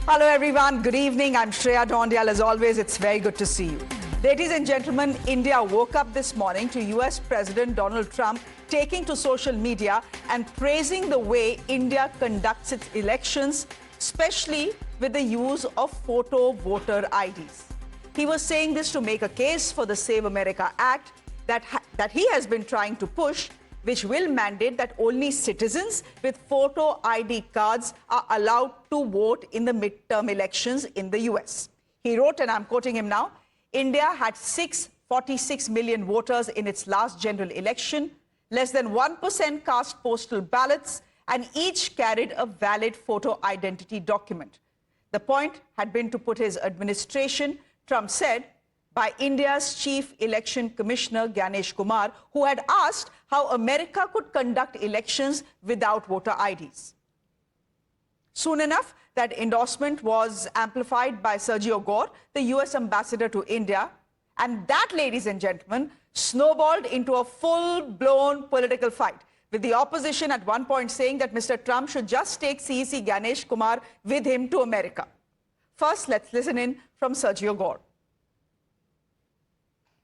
Hello everyone, good evening. I'm Shreya Dhoundial. As always, it's very good to see you. Ladies and gentlemen, India woke up this morning to US President Donald Trump taking to social media and praising the way India conducts its elections, especially with the use of photo voter IDs. He was saying this to make a case for the Save America Act that he has been trying to push, which will mandate that only citizens with photo ID cards are allowed to vote in the midterm elections in the US. He wrote, and I'm quoting him now, India had 646 million voters in its last general election. Less than 1% cast postal ballots, and each carried a valid photo identity document. The point had been to put his administration, Trump said, by India's Chief Election Commissioner Gyanesh Kumar, who had asked how America could conduct elections without voter IDs. Soon enough, that endorsement was amplified by Sergio Gore, the US ambassador to India, and that, ladies and gentlemen, snowballed into a full-blown political fight, with the opposition at one point saying that Mr. Trump should just take CEC Gyanesh Kumar with him to America. First, let's listen in from Sergio Gore.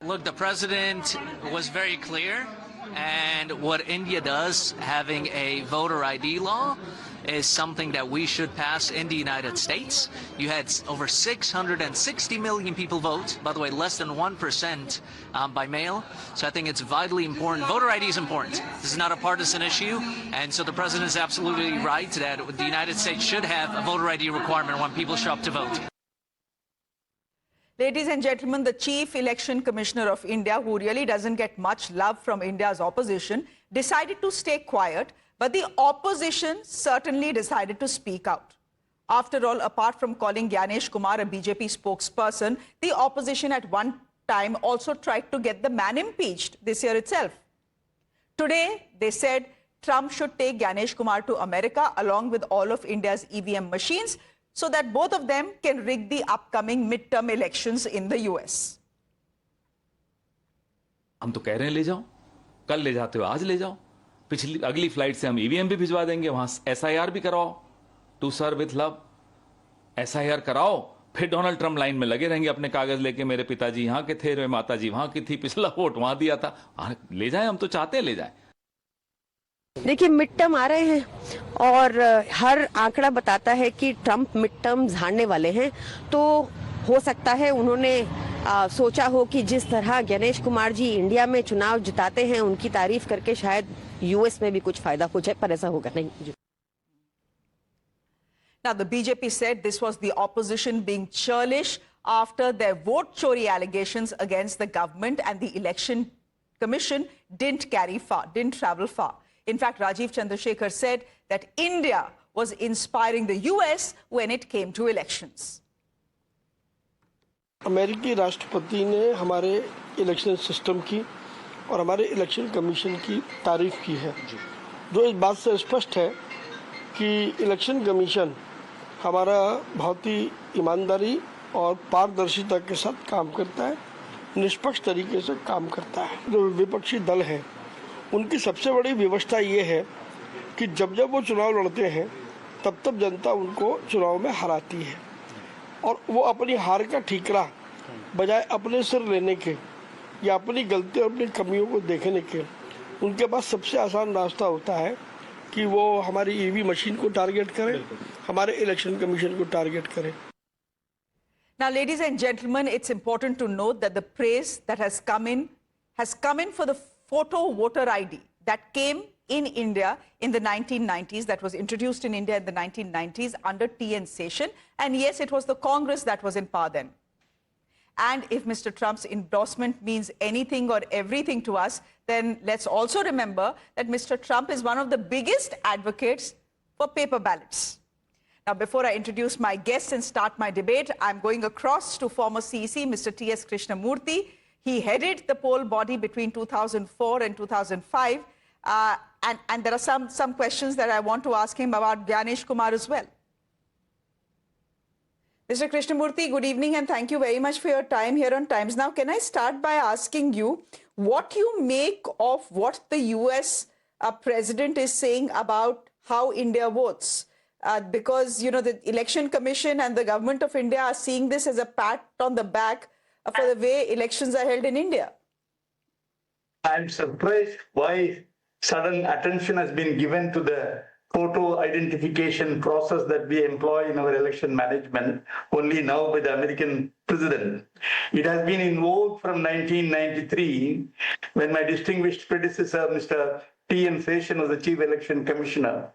Look, the president was very clear, and what India does, having a voter ID law, is something that we should pass in the United States. You had over 660 million people vote, by the way, less than 1% by mail. So I think it's vitally important. Voter ID is important. This is not a partisan issue, and so the president is absolutely right that the United States should have a voter ID requirement when people show up to vote. Ladies and gentlemen, the Chief Election Commissioner of India, who really doesn't get much love from India's opposition, decided to stay quiet, but the opposition certainly decided to speak out. After all, apart from calling Gyanesh Kumar a BJP spokesperson, the opposition at one time also tried to get the man impeached this year itself. Today, they said Trump should take Gyanesh Kumar to America along with all of India's EVM machines, so that both of them can rig the upcoming midterm elections in the US. हम तो कह रहे हैं ले जाओ, कल ले जाते हो आज ले जाओ, अगली फ्लाइट से हम ईवीएम भी भिजवा देंगे, वहां एसआईआर भी कराओ, to serve with love, SIR कराओ, फिर डोनाल्ड ट्रम्प लाइन में लगे रहेंगे अपने कागज लेके, मेरे पिताजी यहाँ के थे, मेरे माताजी वहां की थी, पिछला वोट वहां दिया था, ले जाए, हम तो चाहते हैं ले जाए। देखिए, मिड टर्म आ रहे हैं और हर आंकड़ा बताता है कि ट्रम्प मिड टर्म हारने वाले हैं, तो हो सकता है उन्होंने सोचा हो कि जिस तरह गणेश कुमार जी इंडिया में चुनाव जिताते हैं, उनकी तारीफ करके शायद यूएस में भी कुछ फायदा हो जाए, पर ऐसा होगा नहीं। Now, the BJP said this was the opposition being churlish after their vote chori allegations against the government, and the election commission didn't travel far. In fact, Rajiv Chandrasekhar said that India was inspiring the US when it came to elections. अमेरिकी राष्ट्रपति ने हमारे election system की और हमारे election commission की तारीफ की है, जो इस बात से स्पष्ट है कि इलेक्शन कमीशन हमारा बहुत ही ईमानदारी और पारदर्शिता के साथ काम करता है, निष्पक्ष तरीके से काम करता है। जो विपक्षी दल हैं, उनकी सबसे बड़ी व्यवस्था ये है कि जब जब वो चुनाव लड़ते हैं, तब तब जनता उनको चुनाव में हराती है, और वो अपनी हार का ठीकरा बजाय अपने सिर लेने के या अपनी गलती और अपनी कमियों को देखने के, उनके पास सबसे आसान रास्ता होता है कि वो हमारी ईवी मशीन को टारगेट करें, हमारे इलेक्शन कमीशन को टारगेट करें। Now, ladies and gentlemen, it's important to note that the praise that has come in for the photo voter ID that came in India in the 1990s, that was introduced in India in the 1990s under T.N. Session. And yes, it was the Congress that was in power then. And if Mr. Trump's endorsement means anything or everything to us, then let's also remember that Mr. Trump is one of the biggest advocates for paper ballots. Now, before I introduce my guests and start my debate, I'm going across to former CEC, Mr. T.S. Krishnamurthy. He headed the poll body between 2004 and 2005. And there are some questions that I want to ask him about Gyanesh Kumar as well. Mr. Krishnamurthy, good evening, and thank you very much for your time here on Times Now. Can I start by asking you what you make of what the US president is saying about how India votes? because, you know, the Election Commission and the government of India are seeing this as a pat on the back for the way elections are held in India. I'm surprised why sudden attention has been given to the photo identification process that we employ in our election management only now by the American president. It has been in vogue from 1993 when my distinguished predecessor, Mr. T.N. Seshan, was the Chief Election Commissioner.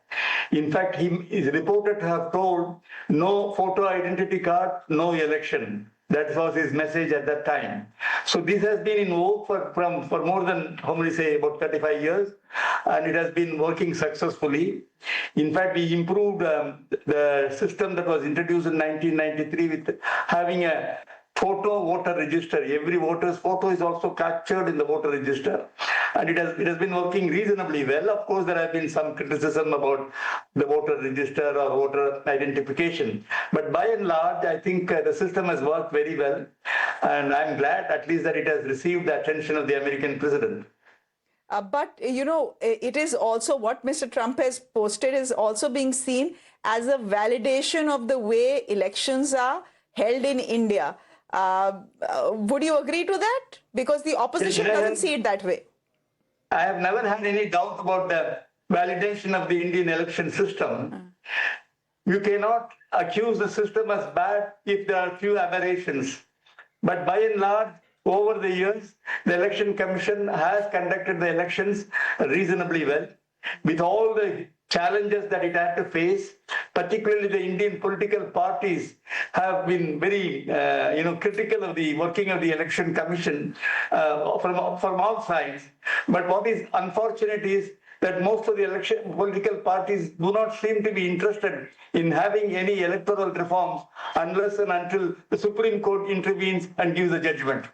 In fact, he is reported to have told, no photo identity card, no election. That was his message at that time. So this has been in vogue for more than, how many say, about 35 years, and it has been working successfully. In fact, we improved the system that was introduced in 1993 with having a photo voter register. Every voter's photo is also captured in the voter register. And it has been working reasonably well. Of course, there have been some criticism about the voter register or voter identification. But by and large, I think the system has worked very well. And I'm glad at least that it has received the attention of the American president. But, you know, it is also what Mr. Trump has posted is also being seen as a validation of the way elections are held in India. Would you agree to that? Because the opposition doesn't see it that way. I have never had any doubt about the validation of the Indian election system. You cannot accuse the system as bad if there are few aberrations. But by and large, over the years, the Election Commission has conducted the elections reasonably well. With all the challenges that it had to face, particularly the Indian political parties have been very critical of the working of the Election Commission from all sides. But what is unfortunate is that most of the political parties do not seem to be interested in having any electoral reforms unless and until the Supreme Court intervenes and gives a judgment.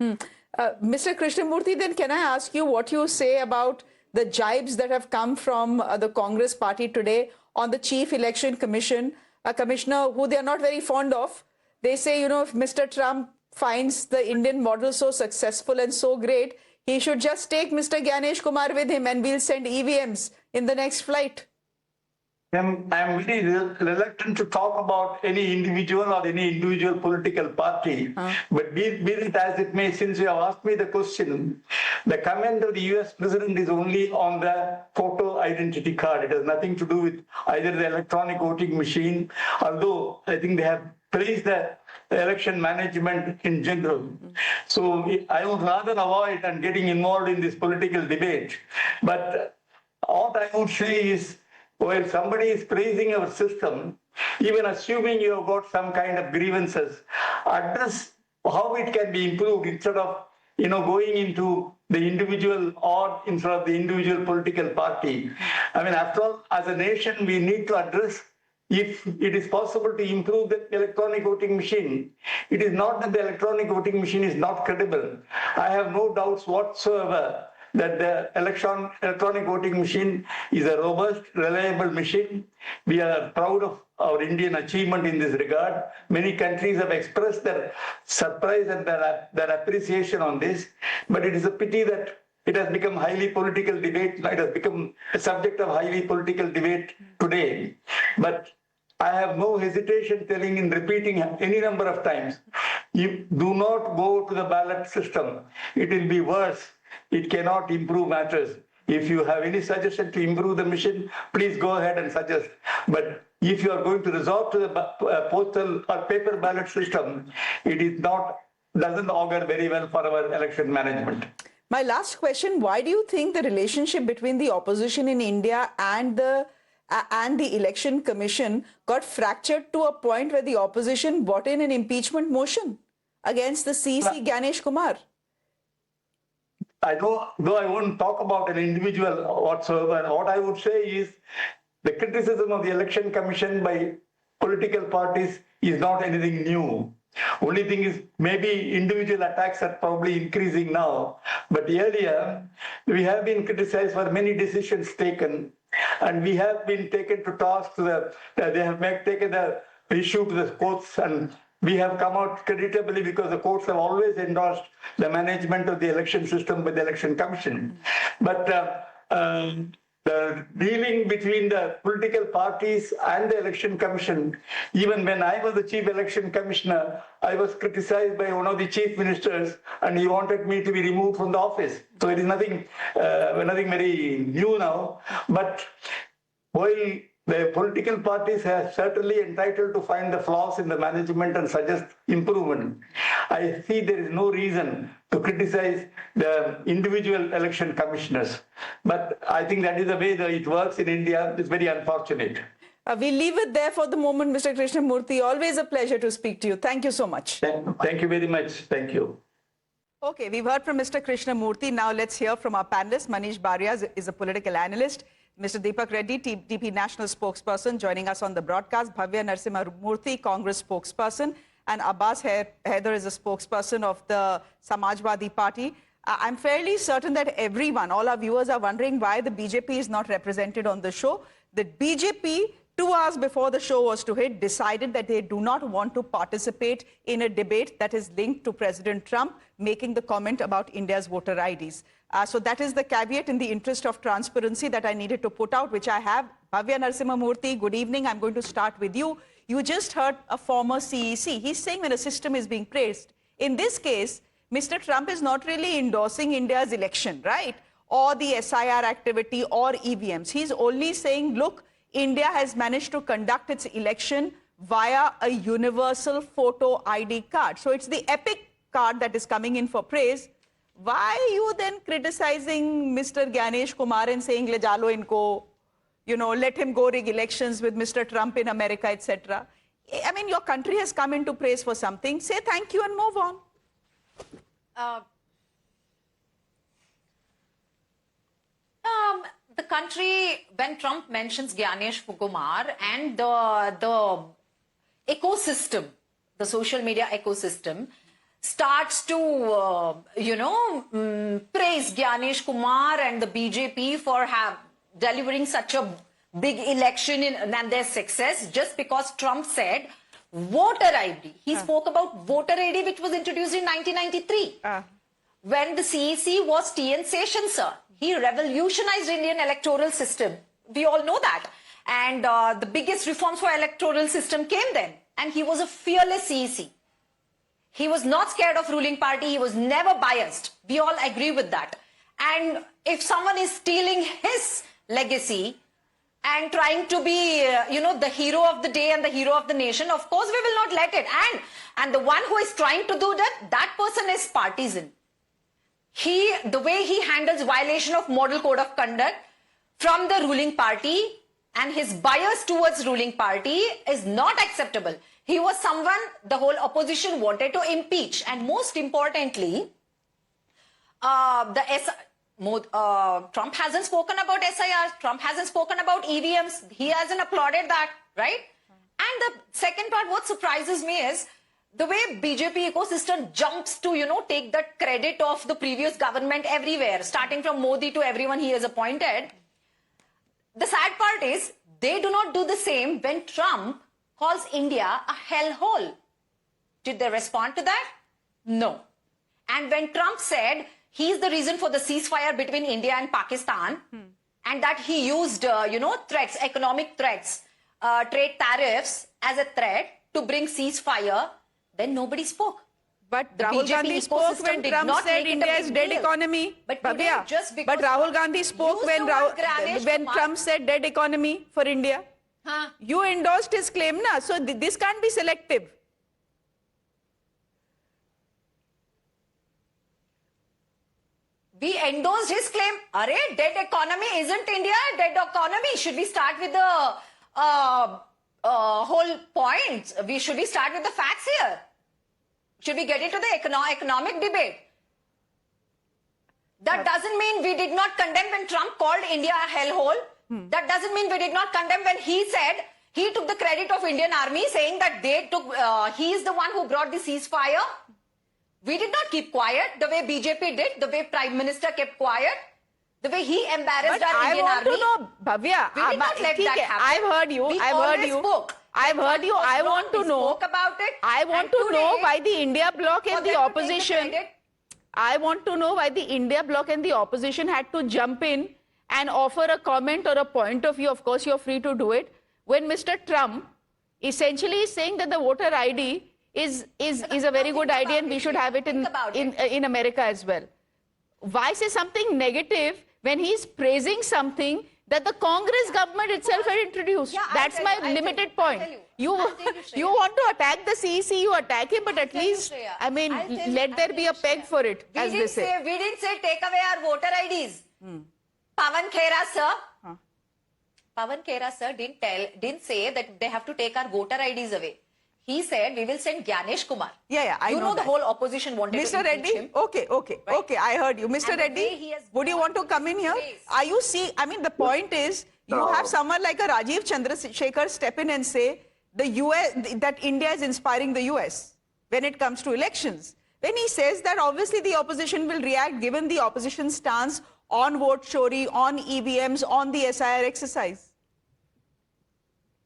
Mr. Krishnamurthy, then can I ask you what you say about the jibes that have come from the Congress party today on the Chief Election Commission, a commissioner who they are not very fond of? They say, you know, if Mr. Trump finds the Indian model so successful and so great, he should just take Mr. Gyanesh Kumar with him and we'll send EVMs in the next flight. I'm very reluctant to talk about any individual or any individual political party. But be it as it may, since you have asked me the question, the comment of the US president is only on the photo identity card. It has nothing to do with either the electronic voting machine, although I think they have praised the election management in general. So I would rather avoid and getting involved in this political debate. But what I would say is, while somebody is praising our system, even assuming you have got some kind of grievances, address how it can be improved instead of going into the individual or instead of the individual political party. I mean, after all, as a nation, we need to address if it is possible to improve the electronic voting machine. It is not that the electronic voting machine is not credible. I have no doubts whatsoever that the electronic voting machine is a robust, reliable machine. We are proud of our Indian achievement in this regard. Many countries have expressed their surprise and their appreciation on this, but it is a pity that it has become highly political debate. It has become a subject of highly political debate today. But I have no hesitation telling and repeating any number of times, you do not go to the ballot system. It will be worse. It cannot improve matters. If you have any suggestion to improve the machine, please go ahead and suggest. But if you are going to resort to the postal or paper ballot system, it doesn't augur very well for our election management. My last question, why do you think the relationship between the opposition in India and the Election Commission got fractured to a point where the opposition brought in an impeachment motion against the CEC Gyanesh Kumar? Though I won't talk about an individual whatsoever, what I would say is the criticism of the Election Commission by political parties is not anything new. Only thing is maybe individual attacks are probably increasing now. But earlier, we have been criticized for many decisions taken, and we have been taken to task. They have taken the issue to the courts, and we have come out creditably because the courts have always endorsed the management of the election system by the Election Commission. But the dealing between the political parties and the election commission. Even when I was the chief election commissioner, I was criticized by one of the chief ministers, and he wanted me to be removed from the office. So it is nothing very new now. But while the political parties are certainly entitled to find the flaws in the management and suggest improvement, I see there is no reason to criticize the individual election commissioners. But I think that is the way that it works in India. It's very unfortunate. We leave it there for the moment, Mr. Krishnamurthy. Always a pleasure to speak to you. Thank you so much. Thank you very much. Thank you. Okay, we've heard from Mr. Krishnamurthy. Now let's hear from our panelists. Manish Baria is a political analyst. Mr. Deepak Reddy, TDP national spokesperson, joining us on the broadcast. Bhavya Narasimhamurthy, Congress spokesperson. And Abbas Haider is a spokesperson of the Samajwadi Party. I'm fairly certain that everyone, all our viewers, are wondering why the BJP is not represented on the show. The BJP, 2 hours before the show was to hit, decided that they do not want to participate in a debate that is linked to President Trump making the comment about India's voter IDs. So that is the caveat in the interest of transparency that I needed to put out, which I have. Bhavya Narasimhamurthy, good evening. I'm going to start with you. You just heard a former CEC. He's saying when a system is being praised. In this case, Mr. Trump is not really endorsing India's election, right? Or the SIR activity or EVMs. He's only saying, look, India has managed to conduct its election via a universal photo ID card. So it's the epic card that is coming in for praise. Why are you then criticizing Mr. Gyanesh Kumar and saying, le jalo inko, you know, let him go rig elections with Mr. Trump in America, etc. I mean, your country has come into praise for something. Say thank you and move on. The country, when Trump mentions Gyanesh Kumar and the ecosystem, the social media ecosystem, starts to, praise Gyanesh Kumar and the BJP for delivering such a big election and their success, just because Trump said voter ID. He spoke about voter ID, which was introduced in 1993. When the CEC was T.N. Sessions, sir. He revolutionized Indian electoral system. We all know that. And the biggest reforms for electoral system came then. And he was a fearless CEC. He was not scared of ruling party. He was never biased. We all agree with that. And if someone is stealing his legacy and trying to be, the hero of the day and the hero of the nation, of course we will not let it. And the one who is trying to do that person is partisan. The way he handles violation of model code of conduct from the ruling party and his bias towards ruling party is not acceptable. He was someone the whole opposition wanted to impeach. And most importantly, Trump hasn't spoken about SIR. Trump hasn't spoken about EVMs. He hasn't applauded that, right? And the second part, what surprises me is the way BJP ecosystem jumps to, take the credit of the previous government everywhere, starting from Modi to everyone he has appointed. The sad part is they do not do the same when Trump calls India a hellhole. Did they respond to that? No. And when Trump said he's the reason for the ceasefire between India and Pakistan, and that he used, threats, economic threats, trade tariffs as a threat to bring ceasefire, then nobody spoke. But Rahul Gandhi spoke when Trump said India is dead economy. But Rahul Gandhi spoke when Trump said dead economy for India. You endorsed his claim, na? So this can't be selective. We endorsed his claim. Arey, dead economy isn't India a dead economy? Should we start with the whole point? Should we start with the facts here? Should we get into the economic debate? That doesn't mean we did not condemn when Trump called India a hellhole. That doesn't mean we did not condemn when he said he took the credit of Indian Army, saying that he is the one who brought the ceasefire. We did not keep quiet the way BJP did, the way Prime Minister kept quiet, the way he embarrassed our Indian Army. I want to know, Bhavya. We did not let that happen. I've heard you. Spoke. I've heard you. I want to know. About it. I want to know why the India Bloc and the opposition. I want to know why the India Bloc and the opposition had to jump in and offer a comment or a point of view, of course you're free to do it. When Mr. Trump essentially is saying that the voter ID is a very good idea and we should have it in America as well. Why say something negative when he's praising something that the Congress government itself had introduced? Yeah, That's my limited point. You want to attack the CEC, you attack him, but at least, I mean, let there be a peg for it, as they say. We didn't say take away our voter IDs. Pawan Khera sir, Pawan Khera sir didn't say that they have to take our voter IDs away. He said we will send Gyanesh Kumar. Yeah, I know the whole opposition wanted Mr. to impeach Reddy, him. okay, I heard you. Mr. Reddy, would you want to come in here? Are you I mean, the point is, you have someone like a Rajiv Chandrasekhar step in and say the US, that India is inspiring the US when it comes to elections. When he says that, obviously the opposition will react given the opposition stance on vote chori, on EVMs, on the SIR exercise.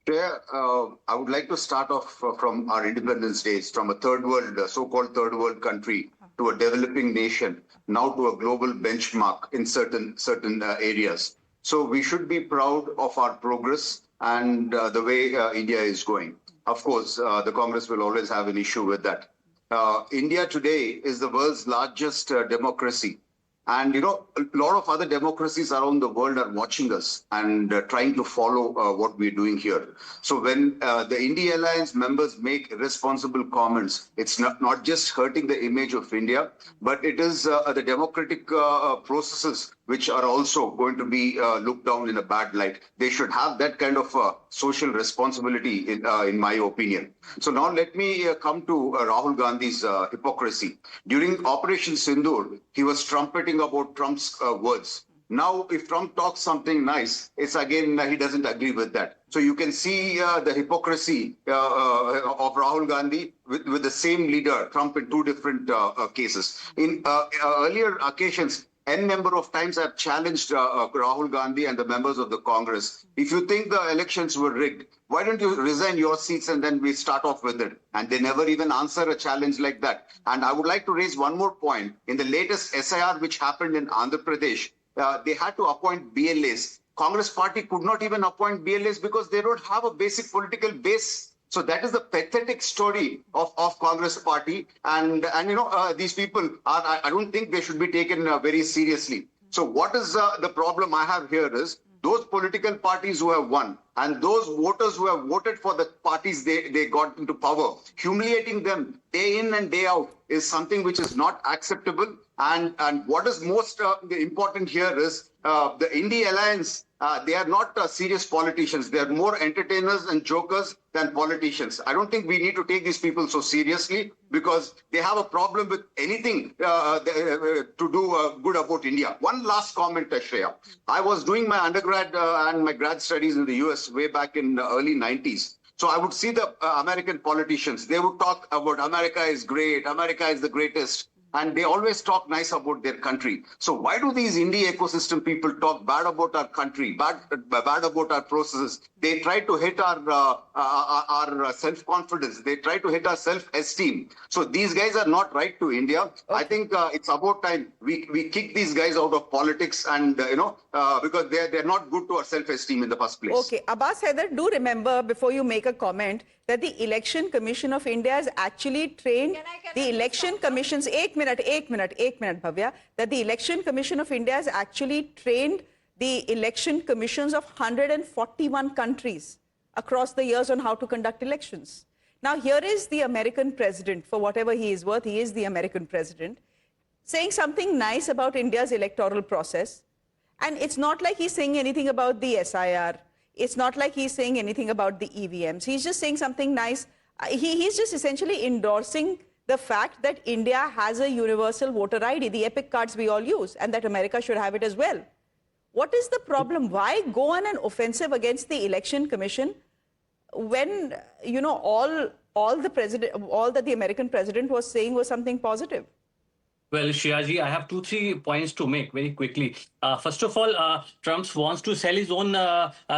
Shreya, I would like to start off from our independence days, from a third world, so-called third world country to a developing nation, now to a global benchmark in certain areas. So we should be proud of our progress and the way India is going. Of course, the Congress will always have an issue with that. India today is the world's largest democracy. And, you know, a lot of other democracies around the world are watching us and trying to follow what we're doing here. So when the I.N.D.I.A Alliance members make irresponsible comments, it's not just hurting the image of India, but it is the democratic processes which are also going to be looked down in a bad light. They should have that kind of social responsibility, in my opinion. So now let me come to Rahul Gandhi's hypocrisy. During Operation Sindoor, he was trumpeting about Trump's words. Now, if Trump talks something nice, it's again, he doesn't agree with that. So you can see the hypocrisy of Rahul Gandhi with the same leader, Trump, in two different cases. In earlier occasions, N number of times I've challenged Rahul Gandhi and the members of the Congress. If you think the elections were rigged, why don't you resign your seats and then we start off with it? And they never even answer a challenge like that. And I would like to raise one more point. In the latest SIR which happened in Andhra Pradesh, they had to appoint BLAs. Congress party could not even appoint BLAs because they don't have a basic political base. So that is the pathetic story of Congress party. And you know, these people are, I don't think they should be taken very seriously. So what is the problem I have here is those political parties who have won and those voters who have voted for the parties they got into power, humiliating them day in and day out is something which is not acceptable. And what is most important here is the I.N.D.I.A Alliance, they are not serious politicians. They are more entertainers and jokers than politicians. I don't think we need to take these people so seriously because they have a problem with anything to do good about India. One last comment, Shreya. I was doing my undergrad and my grad studies in the US way back in the early 90s. So I would see the American politicians. They would talk about America is great, America is the greatest. And they always talk nice about their country. So why do these I.N.D.I.A ecosystem people talk bad about our country, bad about our processes? They try to hit our self-confidence. They try to hit our self-esteem. So these guys are not right to India. Okay. I think it's about time we kick these guys out of politics and, because they're not good to our self-esteem in the first place. Okay, Abbas Haider, do remember before you make a comment that the Election Commission of India has actually trained the Election Commissions, एक minute, Bhavya, that the Election Commission of India has actually trained the election commissions of 141 countries across the years on how to conduct elections. Now, here is the American president, for whatever he is worth, he is the American president, saying something nice about India's electoral process. And it's not like he's saying anything about the SIR. It's not like he's saying anything about the EVMs. He's just saying something nice. He's just essentially endorsing the fact that India has a universal voter ID, the epic cards we all use, and that America should have it as well. What is the problem? Why go on an offensive against the Election Commission when, all that the American president was saying was something positive? Well, Shreya ji, I have 2-3 points to make very quickly. First of all, Trump wants to sell his own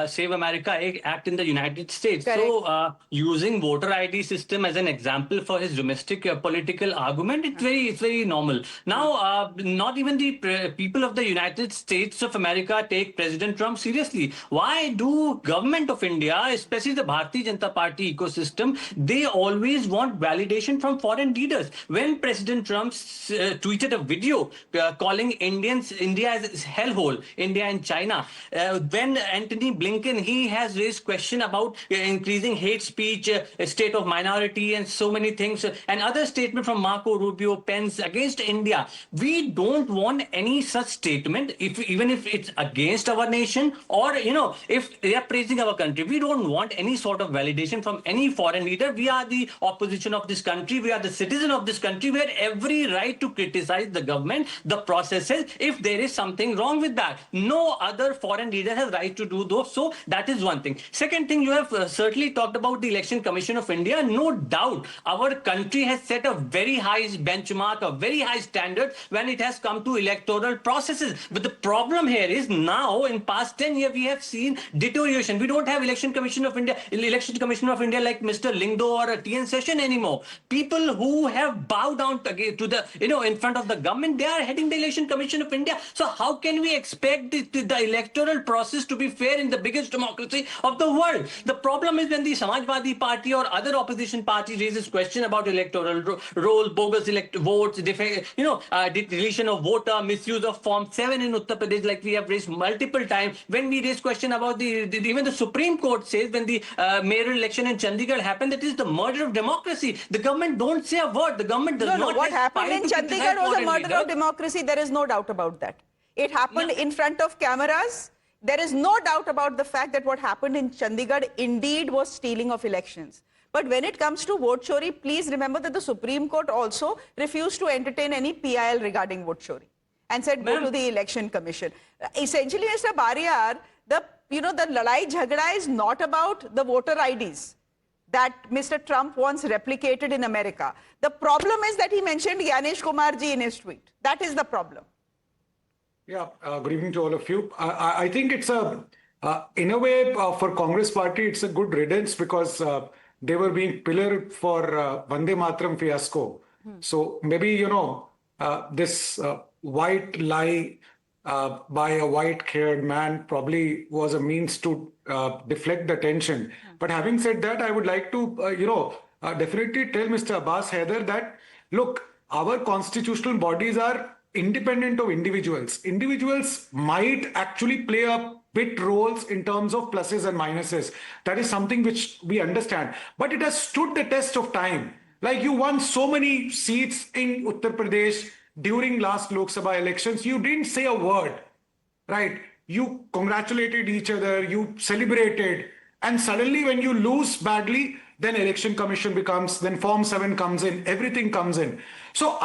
Save America Act in the United States. Correct. So using voter ID system as an example for his domestic political argument, it's very normal. Now, not even the people of the United States of America take President Trump seriously. Why do government of India, especially the Bharatiya Janata Party ecosystem, they always want validation from foreign leaders? When President Trump tweeted a video calling India as hellhole, India and China, when Antony Blinken, he has raised question about increasing hate speech, state of minority and so many things, and other statement from Marco Rubio, Pence against India. We don't want any such statement, even if it's against our nation, or if they are praising our country. We don't want any sort of validation from any foreign leader. We are the opposition of this country. We are the citizen of this country. We have every right to criticize the government, the processes, if there is something wrong with that. No other foreign leader has right to do those. So that is one thing. Second thing, you have certainly talked about the Election Commission of India. No doubt, our country has set a very high benchmark, a very high standard when it has come to electoral processes. But the problem here is now, in past 10 years, we have seen deterioration. We don't have Election Commission of India like Mr. Lingdo or T.N. Session anymore. People who have bowed down to the, in front of the government, they are heading the Election Commission of India. So how can we expect the electoral process to be fair in the biggest democracy of the world? The problem is when the Samajwadi Party or other opposition party raises question about electoral roll, bogus votes, deletion of voter, misuse of Form 7 in Uttar Pradesh, like we have raised multiple times. When we raise question about even the Supreme Court says when the mayoral election in Chandigarh happened, that is the murder of democracy. The government don't say a word. The government does not. What happened in Chandigarh was a murder of democracy. There is no doubt about that. It happened in front of cameras. There is no doubt about the fact that what happened in Chandigarh indeed was stealing of elections. But when it comes to vote chori, please remember that the Supreme Court also refused to entertain any PIL regarding vote chori and said go to the Election Commission. Essentially, Mr. Bariyar, the ladai jhagda is not about the voter IDs that Mr. Trump wants replicated in America. The problem is that he mentioned Gyanesh Kumar ji in his tweet. That is the problem. Yeah, good evening to all of you. I think it's in a way, for Congress party, it's a good riddance because they were being pillared for Vande Mataram fiasco. So maybe, this white lie by a white-haired man probably was a means to deflect the attention. But having said that, I would like to, definitely tell Mr. Abbas Haider that, look, our constitutional bodies are independent of individuals. Individuals might actually play a bit roles in terms of pluses and minuses. That is something which we understand. But it has stood the test of time. Like you won so many seats in Uttar Pradesh during last Lok Sabha elections, you didn't say a word, right? You congratulated each other, you celebrated, and suddenly when you lose badly, then Election Commission becomes, then Form 7 comes in, everything comes in. So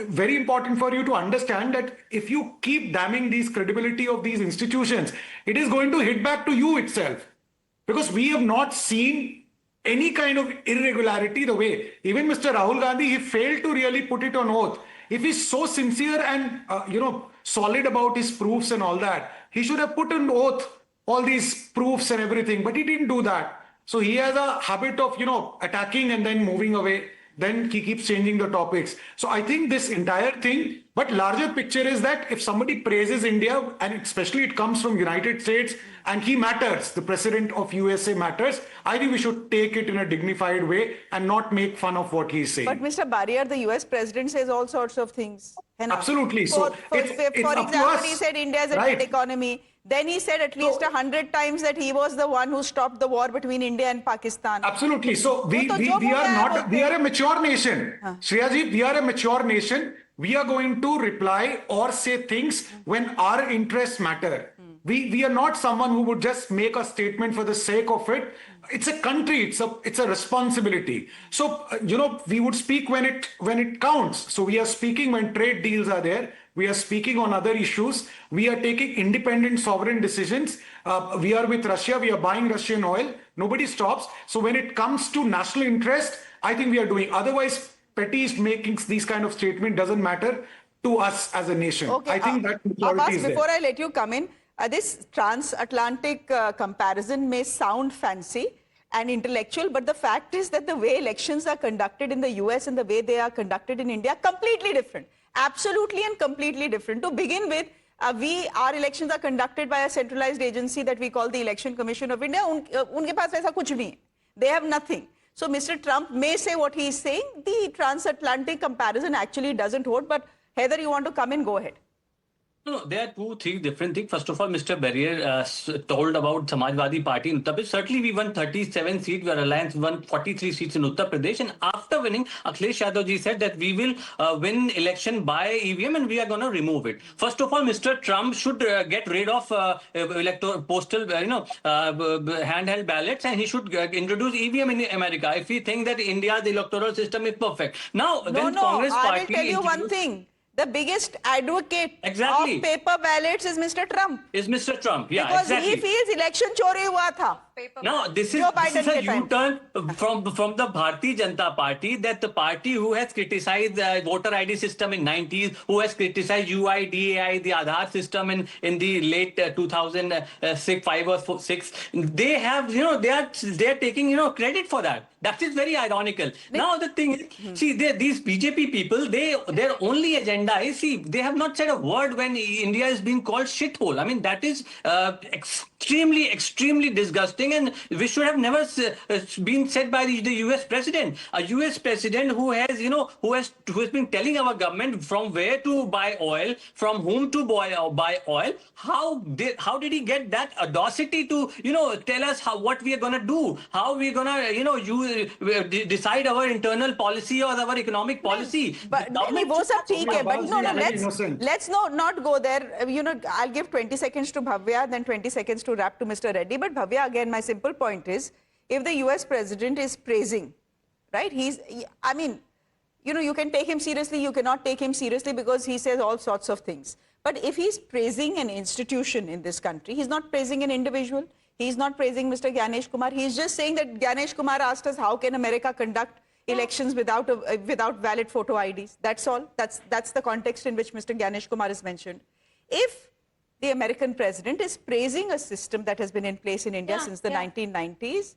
very important for you to understand that if you keep damning these credibility of these institutions, it is going to hit back to you itself. Because we have not seen any kind of irregularity the way, even Mr. Rahul Gandhi, he failed to really put it on oath. If he's so sincere and, solid about his proofs and all that, he should have put on oath all these proofs and everything, but he didn't do that. So he has a habit of, attacking and then moving away. Then he keeps changing the topics. So I think this entire thing, but larger picture is that if somebody praises India, and especially it comes from United States, and he matters, the president of USA matters, I think we should take it in a dignified way and not make fun of what he's saying. But Mr. Bariyar, the US president says all sorts of things. Absolutely. For example, he said India is a dead economy. Then he said at least 100 times that he was the one who stopped the war between India and Pakistan. Absolutely. So we are a mature nation. Shreya ji, we are a mature nation. We are going to reply or say things when our interests matter. We are not someone who would just make a statement for the sake of it. It's a country. It's a responsibility. So, we would speak when it counts. So we are speaking when trade deals are there. We are speaking on other issues. We are taking independent sovereign decisions. We are with Russia. We are buying Russian oil. Nobody stops. So when it comes to national interest, I think we are doing. Otherwise, petty making these kind of statement doesn't matter. to us as a nation. Okay, I think that maturity Abbas, is there. before I let you come in, this transatlantic comparison may sound fancy and intellectual, but the fact is that the way elections are conducted in the US and the way they are conducted in India, completely different. Absolutely and completely different. To begin with, our elections are conducted by a centralized agency that we call the Election Commission of India. Unke paas aisa kuch bhi hai. They have nothing. So Mr. Trump may say what he is saying. The transatlantic comparison actually doesn't hold. But Heather, you want to come in? Go ahead. No, there are three different things. First of all, Mr. Barrier told about Samajwadi Party in Uttar Pradesh. Certainly, we won 37 seats. Our alliance won 43 seats in Uttar Pradesh. And after winning, Akhilesh Yadav ji said that we will win election by EVM and we are going to remove it. First of all, Mr. Trump should get rid of electoral postal, handheld ballots, and he should introduce EVM in America. If we think that India's electoral system is perfect. Now, when Congress I Party will tell you one thing. The biggest advocate Exactly. of paper ballots is Mr. Trump. Is Mr. Trump, yeah, because exactly. he feels election chori hua tha. Now, this is a U-turn from the Bharatiya Janata Party, that the party who has criticized the voter ID system in 90s, who has criticized I.N.D.I.A, the Aadhaar system in the late 2006, 5 or 6. They have, they are taking, credit for that. That is very ironical. Now the thing is, see, these BJP people, their only agenda is, see, they have not said a word when India is being called shithole. I mean, that is extremely disgusting, and which should have never been said by the US president. A US president who has, who has been telling our government from where to buy oil, from whom to buy oil. How did he get that audacity to, tell us what we are going to do, how we are going to, decide our internal policy or our economic policy? But वो सब ठीक है. But no, let's not go there. I'll give 20 seconds to Bhavya, then 20 seconds to wrap to Mr. Reddy. But Bhavya, again, my simple point is, if the US president is praising, right? I mean, you can take him seriously, you cannot take him seriously because he says all sorts of things. But if he's praising an institution in this country, he's not praising an individual. He's not praising Mr. Gyanesh Kumar. He's just saying that Gyanesh Kumar asked us, how can America conduct elections without valid photo IDs? That's all. That's the context in which Mr. Gyanesh Kumar is mentioned. If the American president is praising a system that has been in place in India since the 1990s,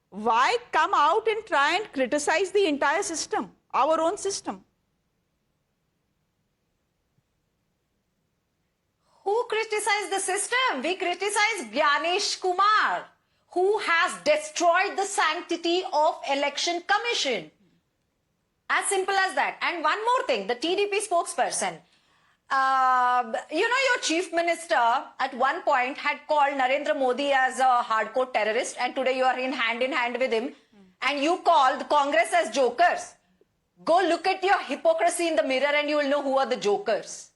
why come out and try and criticize the entire system, our own system? Who criticized the system? We criticize Gyanesh Kumar, who has destroyed the sanctity of Election Commission. As simple as that. And one more thing, the TDP spokesperson. Your chief minister at one point had called Narendra Modi as a hardcore terrorist, and today you are in hand with him, and you call the Congress as jokers. Go look at your hypocrisy in the mirror and you will know who are the jokers.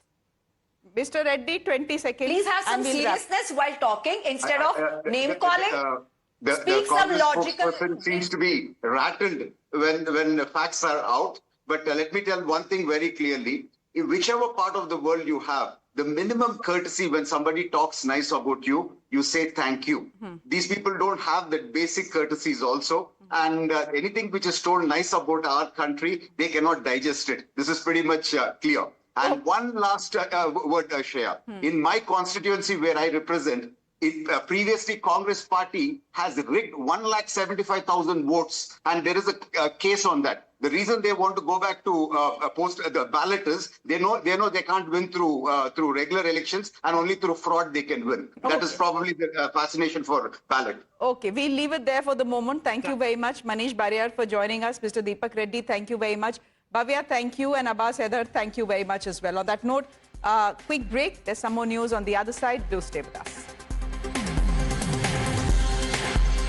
Mr. Reddy, 20 seconds. Please have some seriousness while talking instead of name calling. Speak some logical. Spokesperson seems to be rattled when the facts are out. But let me tell one thing very clearly. In whichever part of the world you have, the minimum courtesy when somebody talks nice about you, you say thank you. These people don't have that basic courtesies also. And anything which is told nice about our country, they cannot digest it. This is pretty much clear. And one last word, Shreya. In my constituency where I represent, previously Congress party has rigged 1,75,000 votes, and there is a case on that. The reason they want to go back to post the ballot is they know they can't win through regular elections, and only through fraud they can win. Okay. That is probably the fascination for ballot. Okay, we'll leave it there for the moment. Thank you very much, Manish Barrier, for joining us. Mr. Deepak Reddy, thank you very much. Bhavya, thank you. And Abbas Heather, thank you very much as well. On that note, quick break. There's some more news on the other side. Do stay with us.